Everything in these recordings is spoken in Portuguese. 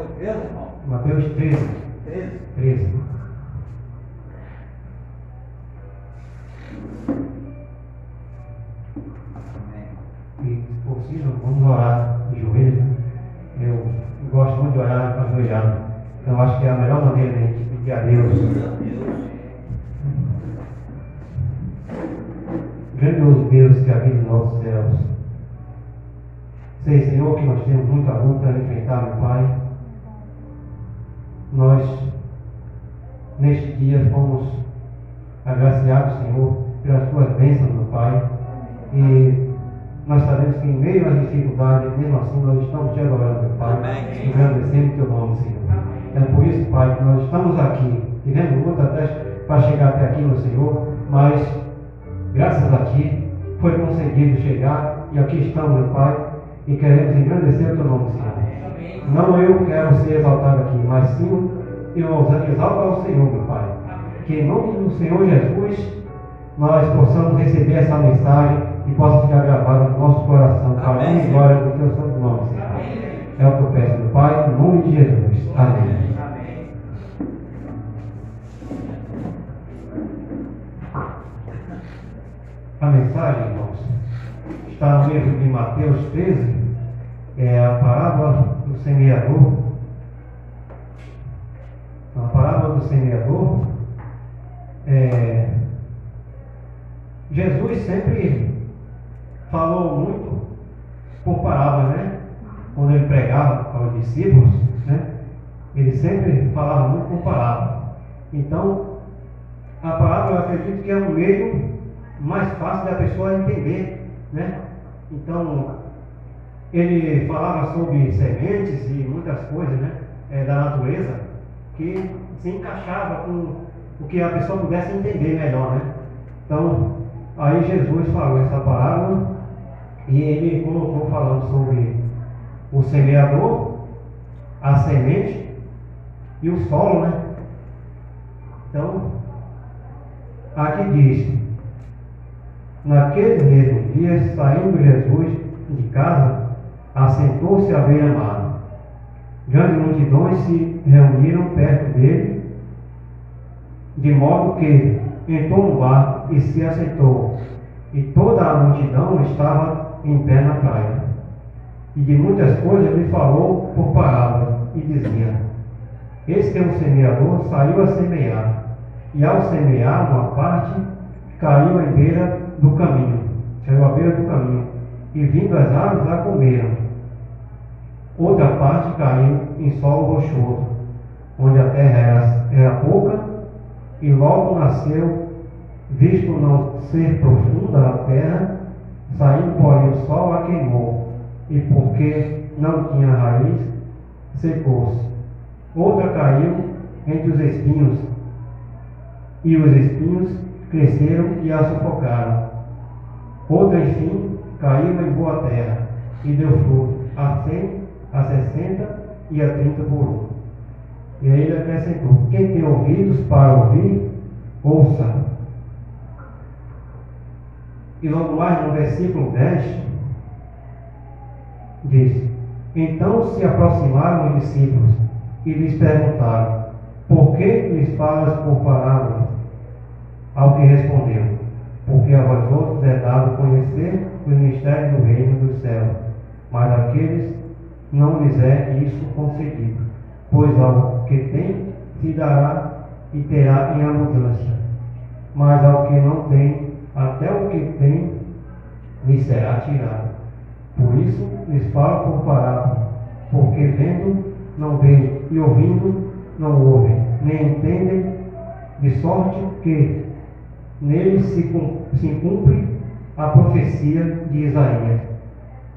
Mateus 13, irmão? Mateus 13. 13. E, se possível, vamos orar de joelhos, né? Eu gosto muito de orar ajoelhado. Então, eu acho que é a melhor maneira de a gente pedir a Deus. Grandioso Deus que habita nos nossos céus. Sei, Senhor, que nós temos muita luta a enfrentar, meu Pai. Nós, neste dia, fomos agraciados, Senhor, pelas tuas bênçãos, meu Pai. E nós sabemos que em meio às dificuldades, mesmo assim, nós estamos te adorando, meu Pai. Engrandecendo o teu nome, Senhor. É por isso, Pai, que nós estamos aqui. Tivemos luta até para chegar até aqui, meu Senhor, mas graças a Ti foi concedido chegar e aqui estamos, meu Pai, e queremos engrandecer o teu nome, Senhor. Não eu quero ser exaltado aqui, mas sim eu exalto ao Senhor, meu Pai. Que em nome do Senhor Jesus nós possamos receber essa mensagem e possa ficar gravada no nosso coração para a honra e glória do teu santo nome, Senhor. É o que eu peço, meu Pai, em nome de Jesus. Amém. A mensagem, irmãos, está no livro de Mateus 13, é a parábola do semeador. A parábola do semeador, Jesus sempre falou muito por parábola, né? Quando ele pregava para os discípulos, né? Ele sempre falava muito por parábola. Então, a parábola, eu acredito que é um meio mais fácil da pessoa entender, né? Então, ele falava sobre sementes e muitas coisas, né? Da natureza, que se encaixava com o que a pessoa pudesse entender melhor, né? Então, aí Jesus falou essa parábola e ele colocou falando sobre o semeador, a semente e o solo, né? Então, aqui diz: naquele mesmo dia, saindo Jesus de casa, assentou-se à beira-mar. Grandes multidões se reuniram perto dele, de modo que entrou no barco e se assentou, e toda a multidão estava em pé na praia. E de muitas coisas lhe falou por parábolas, e dizia: eis que um semeador saiu a semear, e ao semear uma parte, caiu à beira do caminho, e vindo as aves a comeram. Outra parte caiu em solo rochoso, onde a terra era pouca, e logo nasceu, visto não ser profunda a terra, saindo porém o sol a queimou, e porque não tinha raiz, secou-se. Outra caiu entre os espinhos, e os espinhos cresceram e a sufocaram. Outra, enfim, caiu em boa terra, e deu fruto a 100, a 60 e a 30 por um. E aí ele acrescentou: quem tem ouvidos para ouvir, ouça. E logo mais no versículo 10, diz: então se aproximaram os discípulos e lhes perguntaram: por que lhes falas por parábolas? Ao que respondeu: porque a vós outros é dado conhecer o mistério do reino dos céus, mas àqueles não lhes é isso concedido, pois ao que tem se dará e terá em abundância, mas ao que não tem, até o que tem lhe será tirado. Por isso lhes falo por parábola, porque vendo não veem, e ouvindo não ouvem, nem entendem, de sorte que neles se cumpre a profecia de Isaías: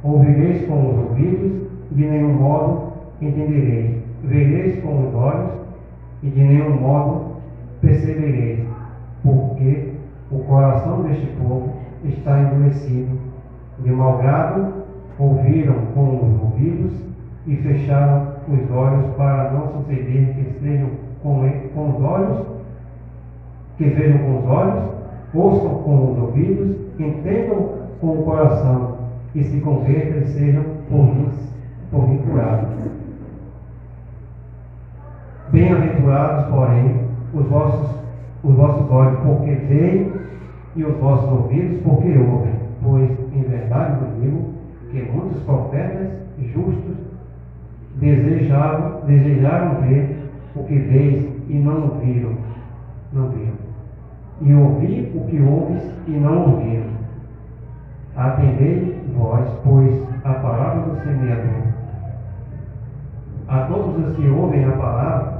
ouvireis com os ouvidos, de nenhum modo entendereis, vereis com os olhos, e de nenhum modo percebereis, porque o coração deste povo está endurecido, de mau grado ouviram com os ouvidos e fecharam os olhos, para não suceder que sejam com os olhos, que vejam com os olhos, ouçam com os ouvidos, entendam com o coração e se convertam e sejam por mim curados. Bem-aventurados, porém, os vossos olhos, porque veem, e os vossos ouvidos, porque ouvem. Pois, em verdade vos digo, que muitos profetas justos desejaram ver o que veis e não viram, e ouvir o que ouves e não ouviram. Atendei vós, pois, a palavra do semeador. A todos os que ouvem a palavra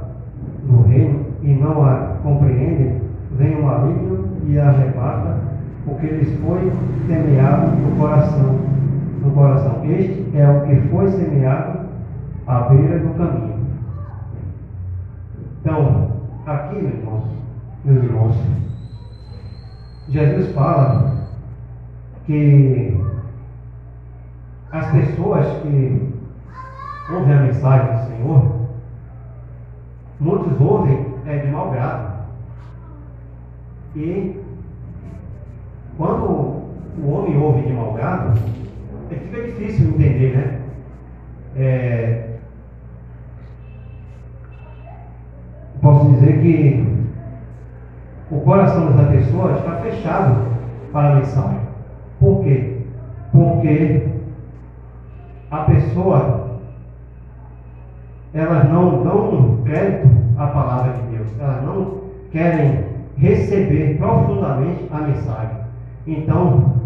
do reino e não a compreendem, vem o maligno e arrebata o que lhes foi semeado no coração. Este é o que foi semeado à beira do caminho. Então, aqui, meus irmãos, Jesus fala que as pessoas que ouvem a mensagem do Senhor, muitos ouvem de mau grado. E quando o homem ouve de mau grado, fica difícil entender, né? Posso dizer que o coração dessa pessoa está fechado para a mensagem. Por quê? Porque a pessoa, elas não dão crédito à palavra de Deus, elas não querem receber profundamente a mensagem. Então,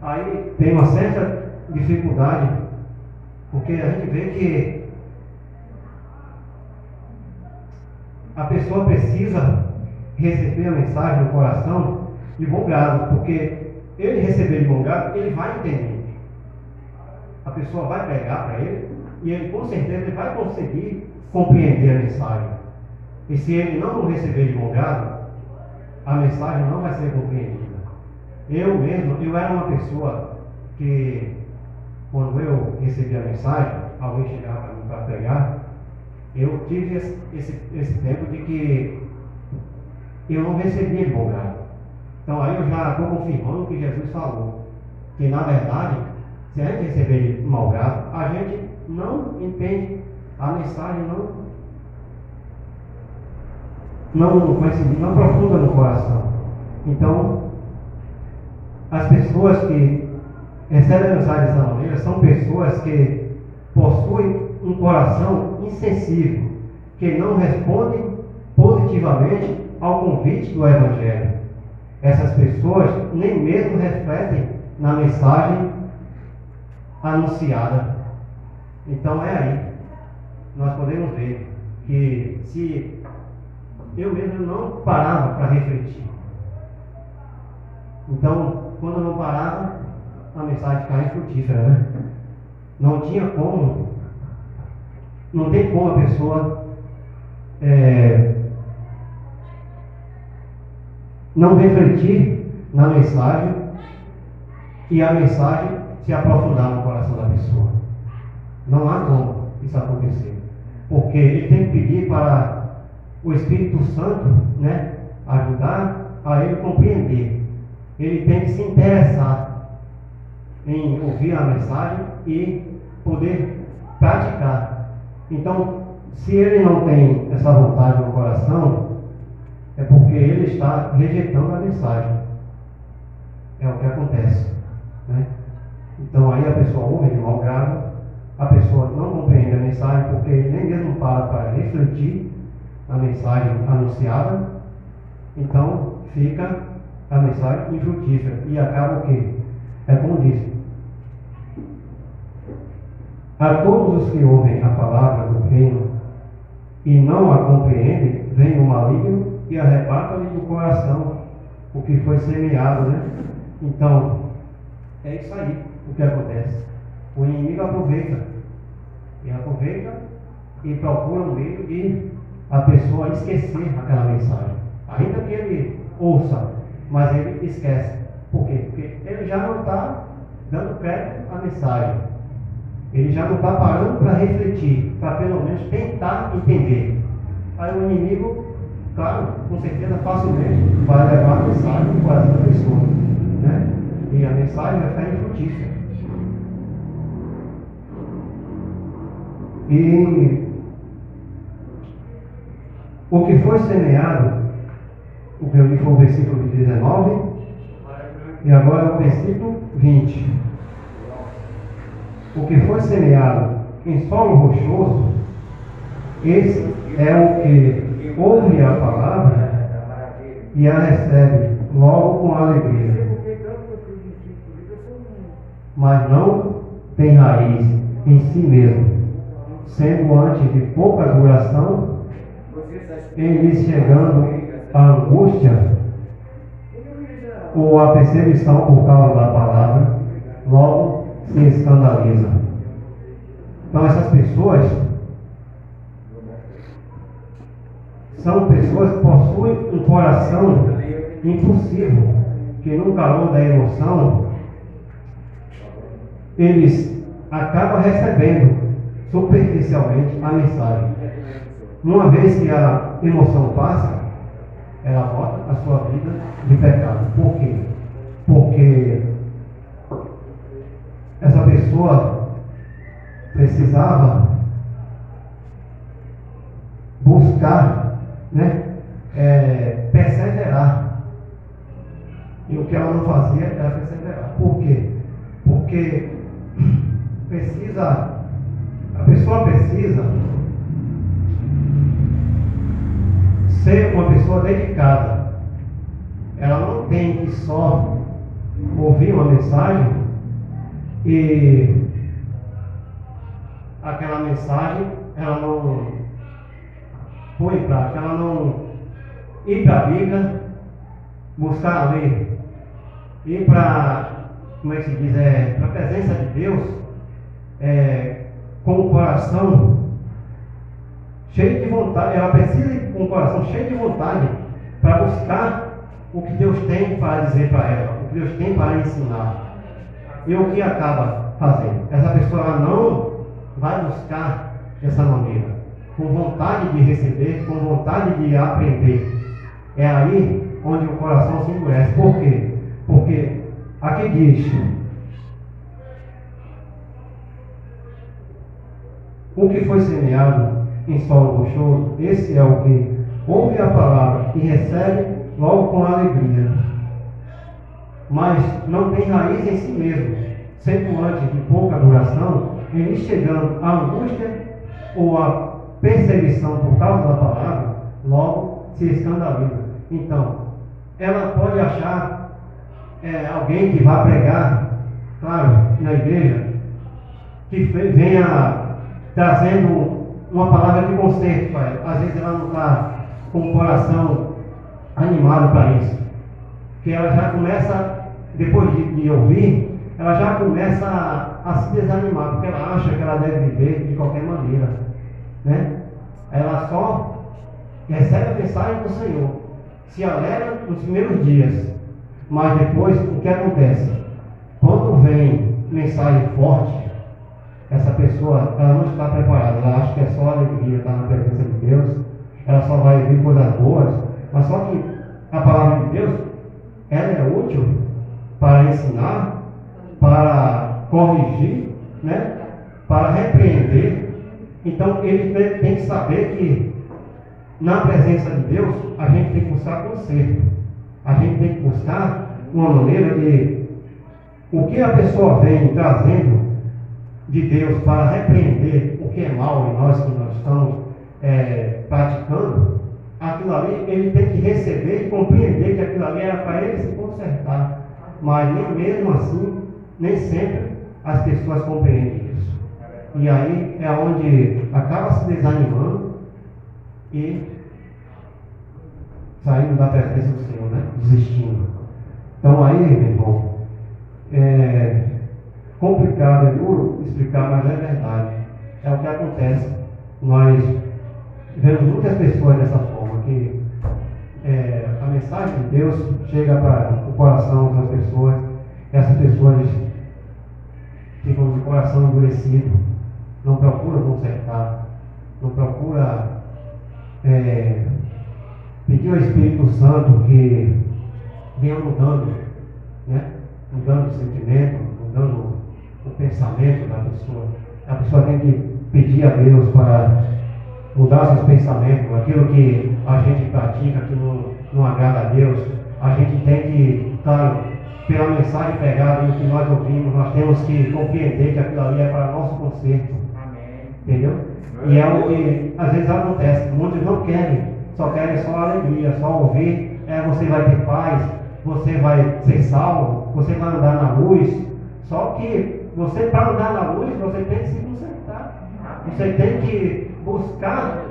aí tem uma certa dificuldade, porque a gente vê que a pessoa precisa receber a mensagem no coração de bom grado, porque ele receber de bom grado, ele vai entender. A pessoa vai pregar para ele e ele com certeza ele vai conseguir compreender a mensagem. E se ele não receber de bom grado, a mensagem não vai ser compreendida. Eu era uma pessoa que, quando eu recebi a mensagem, alguém chegava para mim para pregar, eu tive esse tempo de que eu não recebia de bom grado. Então aí eu já estou confirmando o que Jesus falou, que na verdade, se a gente receber de mau grado, a gente não entende a mensagem, não aprofunda no coração. Então, as pessoas que recebem a mensagem dessa maneira são pessoas que possuem um coração insensível, que não respondem positivamente ao convite do Evangelho. Essas pessoas nem mesmo refletem na mensagem anunciada. Então é aí, nós podemos ver que se eu mesmo não parava para refletir, então quando eu não parava, a mensagem ficava infrutífera, né? Não tem como a pessoa não refletir na mensagem e a mensagem se aprofundar no coração da pessoa. Não há como isso acontecer, porque ele tem que pedir para o Espírito Santo, né, ajudar a ele compreender. Ele tem que se interessar em ouvir a mensagem e poder praticar. Então, se ele não tem essa vontade no coração, é porque ele está rejeitando a mensagem. É o que acontece, né? Então aí a pessoa ouve de mau grado, a pessoa não compreende a mensagem porque nem mesmo para refletir a mensagem anunciada. Então fica a mensagem infrutífera e acaba o quê? É como diz: a todos os que ouvem a palavra do reino e não a compreendem, vem o maligno e arrebata-lhe do coração o que foi semeado, né? Então, é isso aí o que acontece. O inimigo aproveita e procura um meio de a pessoa esquecer aquela mensagem. Ainda que ele ouça, mas ele esquece. Por quê? Porque ele já não está dando crédito à mensagem. Ele já não está parando para refletir, para pelo menos tentar entender. Aí o inimigo, claro, com certeza facilmente vai levar a mensagem no coração da pessoa, né? E a mensagem vai ficar infrutífera. E O que foi semeado, o que eu li foi o versículo 19, e agora é o versículo 20. O que foi semeado em solo rochoso, esse é o que ouve a palavra e a recebe logo com alegria, mas não tem raiz em si mesmo, sendo antes de pouca duração, em lhe chegando a angústia ou a perseguição por causa da palavra, logo se escandaliza. Então essas pessoas são pessoas que possuem um coração impulsivo, que no calor da emoção eles acabam recebendo superficialmente a mensagem. Uma vez que a emoção passa, ela volta a sua vida de pecado. Por quê? Porque essa pessoa precisava buscar, perseverar. E o que ela não fazia era perseverar. Por quê? Porque a pessoa precisa ser uma pessoa dedicada. Ela não tem que só ouvir uma mensagem e aquela mensagem ela não põe em prática, ela não ir para a Bíblia, buscar ler, ir para, como é que se diz, para a presença de Deus, com o coração cheio de vontade. Ela precisa ir com o coração cheio de vontade para buscar o que Deus tem para dizer para ela, o que Deus tem para ensinar. E o que acaba fazendo? Essa pessoa ela não vai buscar dessa maneira, com vontade de receber, com vontade de aprender. É aí onde o coração se endurece. Por quê? Porque aqui diz: o que foi semeado em solo rochoso, esse é o que ouve a palavra e recebe logo com alegria, mas não tem raiz em si mesmo, sendo antes de pouca duração, em chegando a angústia ou a perseguição por causa da palavra, logo se escandaliza. Então, ela pode achar alguém que vá pregar, claro, na igreja, que venha trazendo uma palavra de conserto para ela. Às vezes ela não está com o coração animado para isso, que ela já começa, depois de ouvir, ela já começa a se desanimar, porque ela acha que ela deve viver de qualquer maneira, Ela só recebe a mensagem do Senhor, se alegra nos primeiros dias, mas depois o que acontece? Quando vem mensagem forte, essa pessoa ela não está preparada, ela acha que é só alegria estar na presença de Deus, ela só vai ouvir coisas boas, mas só que a palavra de Deus ela é útil para ensinar, para corrigir, para repreender. Então ele tem que saber que na presença de Deus a gente tem que buscar conserto, a gente tem que buscar uma maneira de o que a pessoa vem trazendo de Deus para repreender o que é mal em nós, que nós estamos praticando, aquilo ali ele tem que receber e compreender que aquilo ali era para ele se consertar. Mas nem mesmo assim, nem sempre as pessoas compreendem isso. E aí é onde acaba se desanimando e saindo da presença do Senhor, desistindo. Então aí, meu irmão, é complicado, é duro explicar, mas é verdade. É o que acontece. Nós vemos muitas pessoas dessa forma, que a mensagem de Deus chega para o coração das pessoas, essas pessoas ficam de coração endurecido, não procuram consertar, não procuram pedir ao Espírito Santo que venha mudando, mudando o sentimento, mudando o pensamento da pessoa. A pessoa tem que pedir a Deus para mudar seus pensamentos, aquilo que a gente pratica, que não agrada a Deus, a gente tem que, claro, pela mensagem pregada, no que nós ouvimos, nós temos que compreender que aquilo ali é para nosso conserto. Entendeu? E é o que às vezes acontece, muitos não querem, só querem só alegria, só ouvir, você vai ter paz, você vai ser salvo, você vai andar na luz. Só que você, para andar na luz, você tem que se consertar. Você tem que buscar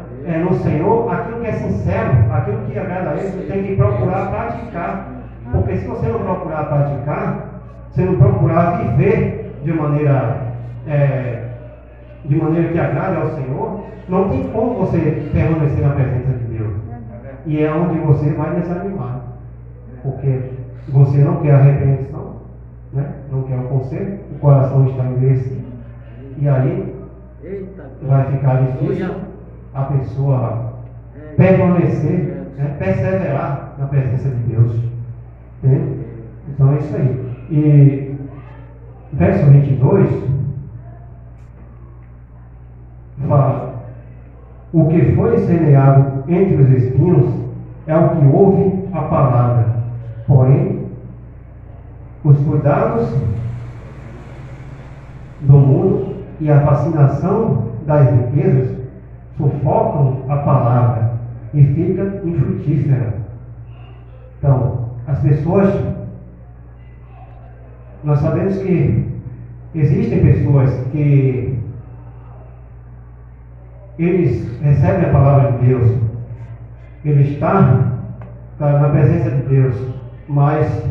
no Senhor aquilo que é sincero, aquilo que agrada a Ele. Você tem que procurar praticar. Porque se você não procurar praticar, se não procurar viver de maneira que agrade ao Senhor, não tem como você permanecer na presença de Deus. E é onde você vai desanimar. Porque você não quer a repreensão, né? Não quer o conselho, o coração está endurecido. E aí vai ficar difícil a pessoa permanecer, perseverar na presença de Deus. Entende? Então é isso aí. E verso 22 fala: o que foi semeado entre os espinhos é o que ouve a palavra, porém os cuidados do mundo e a fascinação das riquezas sufocam a palavra e fica infrutífera. Então, as pessoas, nós sabemos que existem pessoas que eles recebem a palavra de Deus, ele está na presença de Deus, mas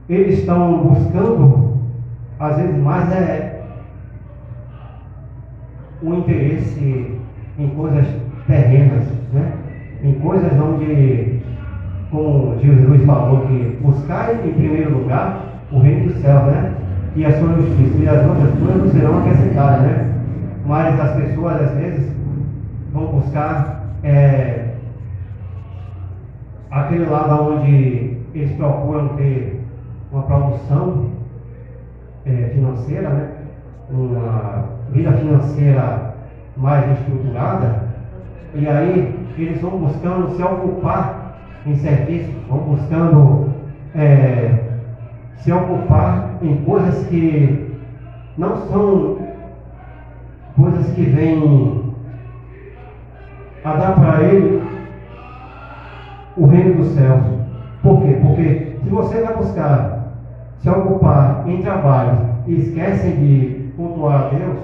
eles estão buscando, às vezes, mais um interesse em coisas terrenas, né? Em coisas onde, como Jesus falou, que buscar em primeiro lugar o reino do céu, né? E a sua justiça, e as outras coisas não serão acrescentadas, né? Mas as pessoas, às vezes, vão buscar aquele lado onde eles procuram ter uma produção financeira, né? Uma vida financeira mais estruturada, e aí eles vão buscando se ocupar em serviços, vão buscando se ocupar em coisas que não são coisas que vêm a dar para ele o reino dos céus. Por quê? Porque se você vai buscar se ocupar em trabalho e esquece de cultuar a Deus,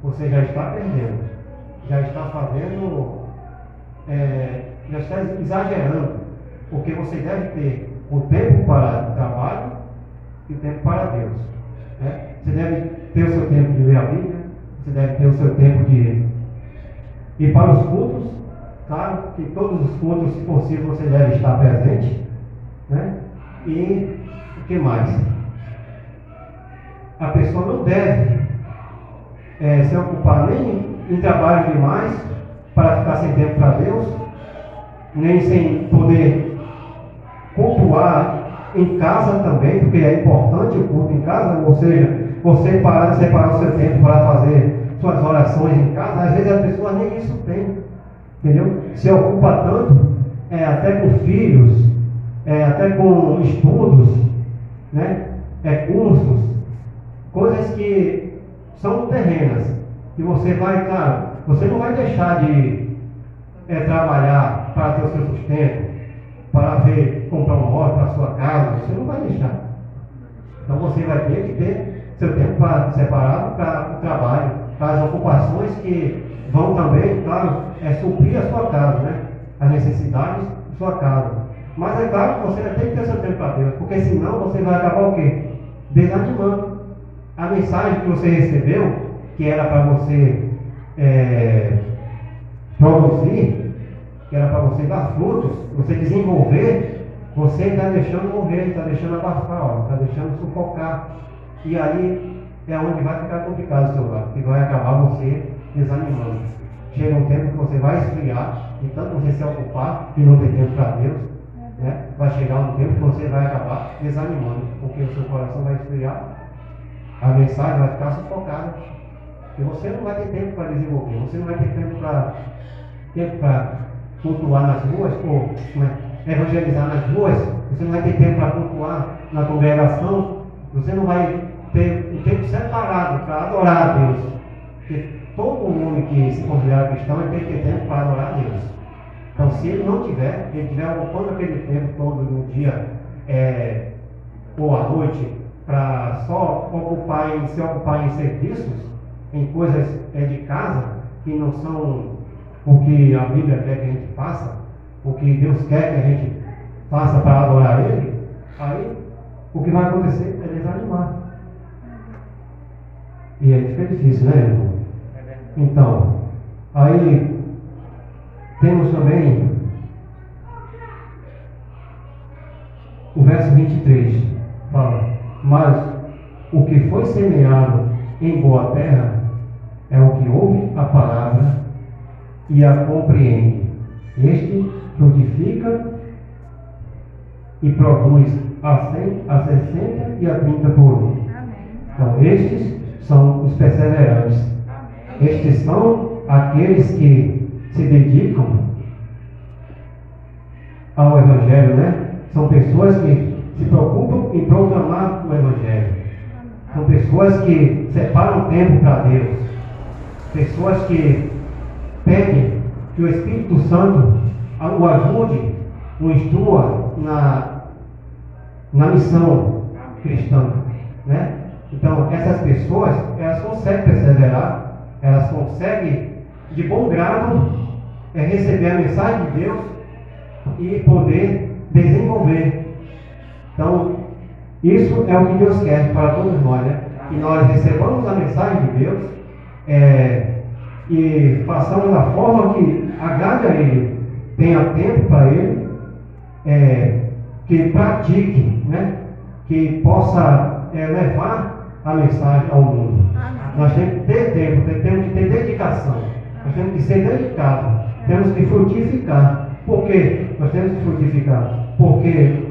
você já está perdendo, já está fazendo, já está exagerando, porque você deve ter o tempo para o trabalho e o tempo para Deus, né? Você deve ter o seu tempo de ler a Bíblia, você deve ter o seu tempo de ir para os cultos, claro que todos os cultos, se possível, você deve estar presente, né? E o que mais? A pessoa não deve se ocupar nem em trabalho demais para ficar sem tempo para Deus, nem sem poder cultuar em casa também, porque é importante o culto em casa, ou seja, você separar o seu tempo para fazer suas orações em casa. Às vezes a pessoa nem isso tem, entendeu? Se ocupa tanto, até com filhos, até com estudos, né? Cursos, coisas que são terrenas, que você vai, claro, você não vai deixar de trabalhar para ter o seu sustento, para comprar um móvel para a sua casa, você não vai deixar. Então você vai ter que ter seu tempo separado para o trabalho, para as ocupações que vão também, claro, suprir a sua casa, né? As necessidades da sua casa. Mas é claro que você vai ter que ter seu tempo para Deus, porque senão você vai acabar o quê? Desanimando. A mensagem que você recebeu, que era para você produzir, que era para você dar frutos, você desenvolver, você está deixando morrer, está deixando abafar, está deixando sufocar. E aí é onde vai ficar complicado o seu lado, que vai acabar você desanimando. Chega um tempo que você vai esfriar, e tanto você se ocupar e não ter tempo para Deus, né? Vai chegar um tempo que você vai acabar desanimando, porque o seu coração vai esfriar, a mensagem vai ficar sufocada. E você não vai ter tempo para desenvolver, você não vai ter tempo para cultuar nas ruas, ou evangelizar nas ruas, você não vai ter tempo para cultuar na congregação, você não vai ter um tempo separado para adorar a Deus. Porque todo homem que se considera cristão, ele tem que ter tempo para adorar a Deus. Então, se ele não tiver, ele estiver ocupando aquele tempo todo no dia ou à noite, para só se ocupar em serviços, em coisas de casa, que não são o que a Bíblia quer que a gente faça, o que Deus quer que a gente faça para adorar Ele, aí o que vai acontecer é desanimar. E aí fica difícil, né, irmão? Então, aí temos também o verso 23, fala: mas o que foi semeado em boa terra é o que ouve a palavra e a compreende. Este frutifica e produz a 100, a 60 e a 30 por um. Então, estes são os perseverantes. Estes são aqueles que se dedicam ao Evangelho, né? São pessoas que se preocupam em proclamar o Evangelho. São pessoas que separam tempo para Deus. Pessoas que pedem que o Espírito Santo o ajude, o instrua na missão cristã, né? Então, essas pessoas, elas conseguem perseverar, elas conseguem, de bom grado, receber a mensagem de Deus e poder desenvolver. Então, isso é o que Deus quer para todos nós, né? Que nós recebamos a mensagem de Deus e façamos da forma que agrade a Ele, tenha tempo para Ele, que pratique, né? Que possa levar a mensagem ao mundo. Nós temos que ter tempo, temos que ter dedicação, nós temos que ser dedicados, temos que frutificar. Por que nós temos que frutificar? Porque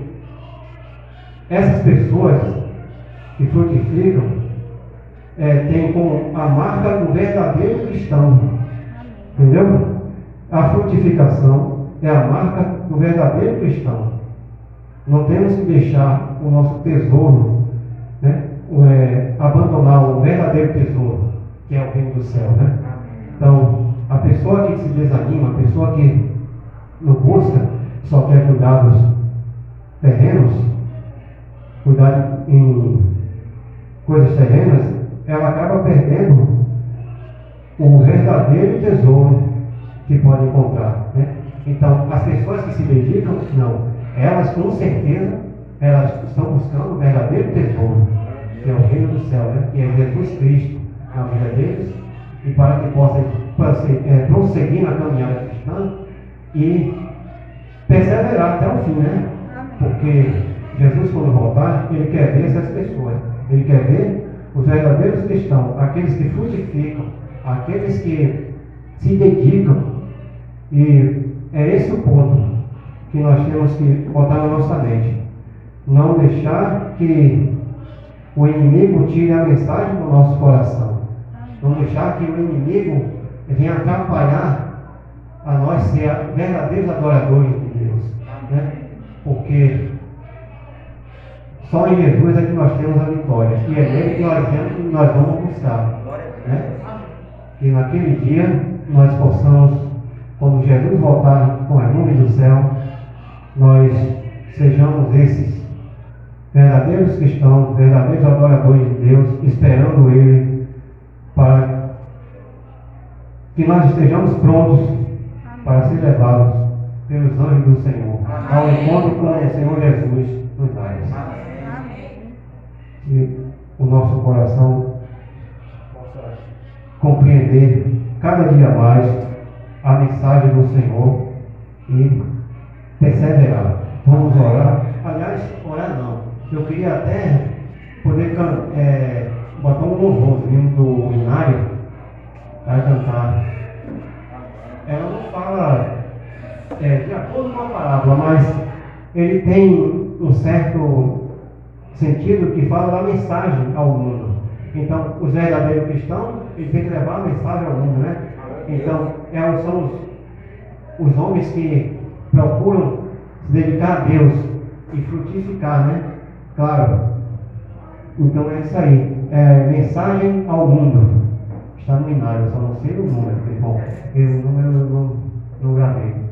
essas pessoas que frutificam têm como a marca do verdadeiro cristão. Entendeu? A frutificação é a marca do verdadeiro cristão. Não temos que deixar o nosso tesouro, né? Abandonar o verdadeiro tesouro, que é o reino do céu, né? Então, a pessoa que se desanima, a pessoa que não busca, só quer cuidar dos terrenos, cuidar em coisas terrenas, ela acaba perdendo o verdadeiro tesouro que pode encontrar, né? Então, as pessoas que se dedicam, não, elas com certeza, elas estão buscando o verdadeiro tesouro, que é o reino do céu, né? Que é Jesus Cristo na vida deles, e para que possam prosseguir na caminhada cristã e perseverar até o fim, né? Porque Jesus, quando voltar, Ele quer ver essas pessoas, Ele quer ver os verdadeiros cristãos, aqueles que frutificam, aqueles que se dedicam. E é esse o ponto que nós temos que botar na nossa mente. Não deixar que o inimigo tire a mensagem do nosso coração. Não deixar que o inimigo venha atrapalhar a nós ser verdadeiros adoradores de Deus, né? Porque só em Jesus é que nós temos a vitória, e é nele que nós vamos buscar, né? Que naquele dia nós possamos, quando Jesus voltar com as nuvens do céu, nós sejamos esses verdadeiros cristãos, verdadeiros adoradores de Deus, esperando Ele, para que nós estejamos prontos para ser levados pelos anjos do Senhor ao encontro com o Senhor Jesus nos ares. Que o nosso coração possa compreender cada dia mais a mensagem do Senhor e perseverar. Vamos orar. Aliás, orar não. Eu queria até poder botar um louvorzinho do Inário para cantar. Ela não fala de acordo com a palavra, mas ele tem um certo sentido que fala da mensagem ao mundo. Então, os verdadeiros cristãos, eles têm que levar a mensagem ao mundo, né? Então, são os homens que procuram se dedicar a Deus e frutificar, né? Claro. Então é isso aí. Mensagem ao mundo. Está no inário, só não sei o número. Bom, o número eu não gravei.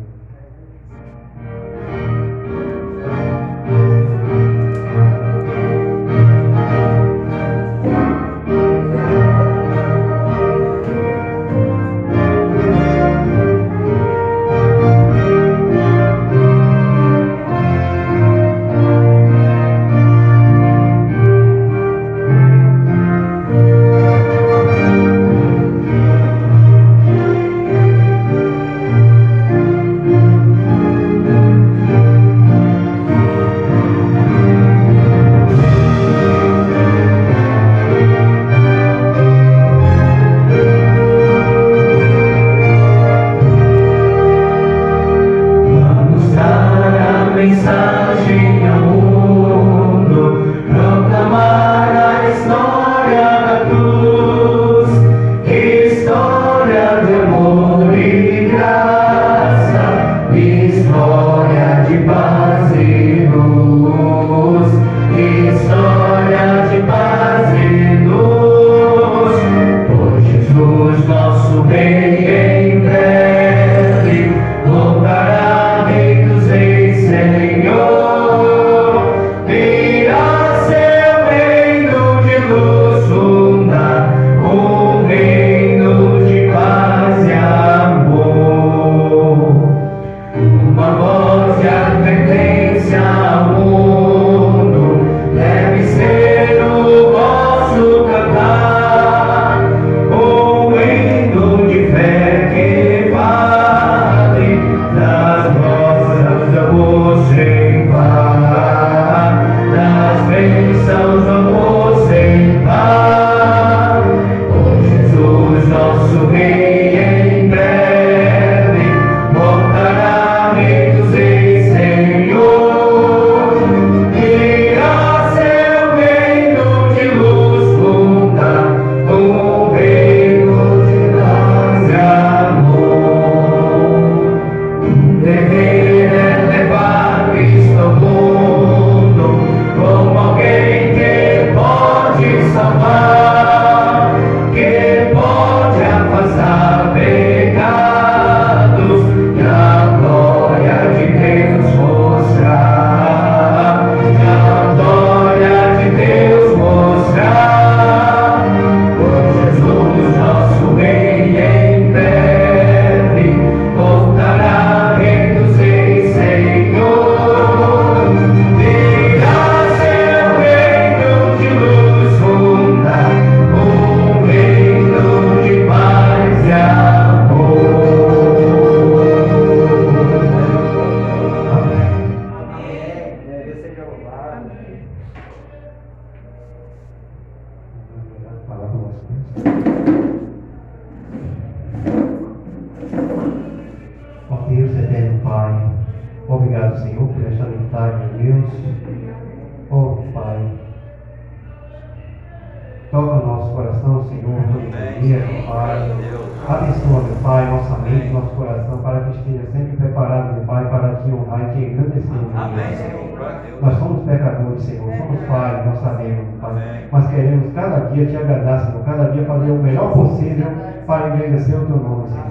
Nós somos pecadores, Senhor, somos falhos, nós sabemos, Pai, mas queremos cada dia te agradar, Senhor, cada dia fazer o melhor possível para engrandecer o teu nome, Senhor.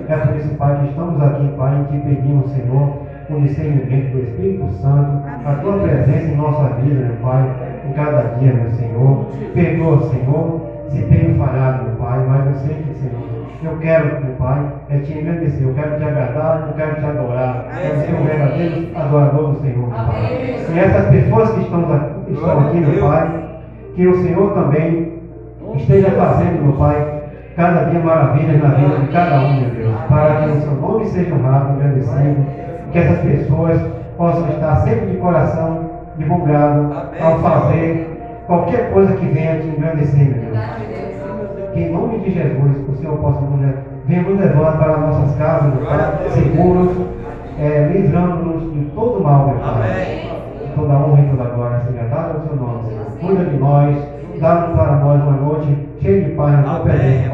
É por isso, Pai, que estamos aqui, Pai, e te pedimos, Senhor, o discernimento do Espírito Santo, a tua presença em nossa vida, meu Pai, em cada dia, meu Senhor. Perdoa, Senhor, se tenho falhado, meu Pai, mas eu sei que, Senhor, eu quero, meu Pai, te engrandecer, eu quero te agradar, eu quero te adorar, eu quero ser um verdadeiro adorador do Senhor, meu Pai. E essas pessoas que estão aqui, meu Pai, que o Senhor também esteja fazendo, meu Pai, cada dia maravilhas na vida de cada um, meu Deus, para que o seu nome seja honrado, engrandecido, que essas pessoas possam estar sempre de coração divulgado ao fazer qualquer coisa que venha te engrandecer, meu Deus. Que em nome de Jesus o Senhor possa venha nos levando para nossas casas, meu Pai, seguros, livrando-nos de todo mal, meu Pai. De toda honra e toda glória seja dada ao seu nome, Senhor. Cuida de nós, dá para nós uma noite cheia de paz, não perdemos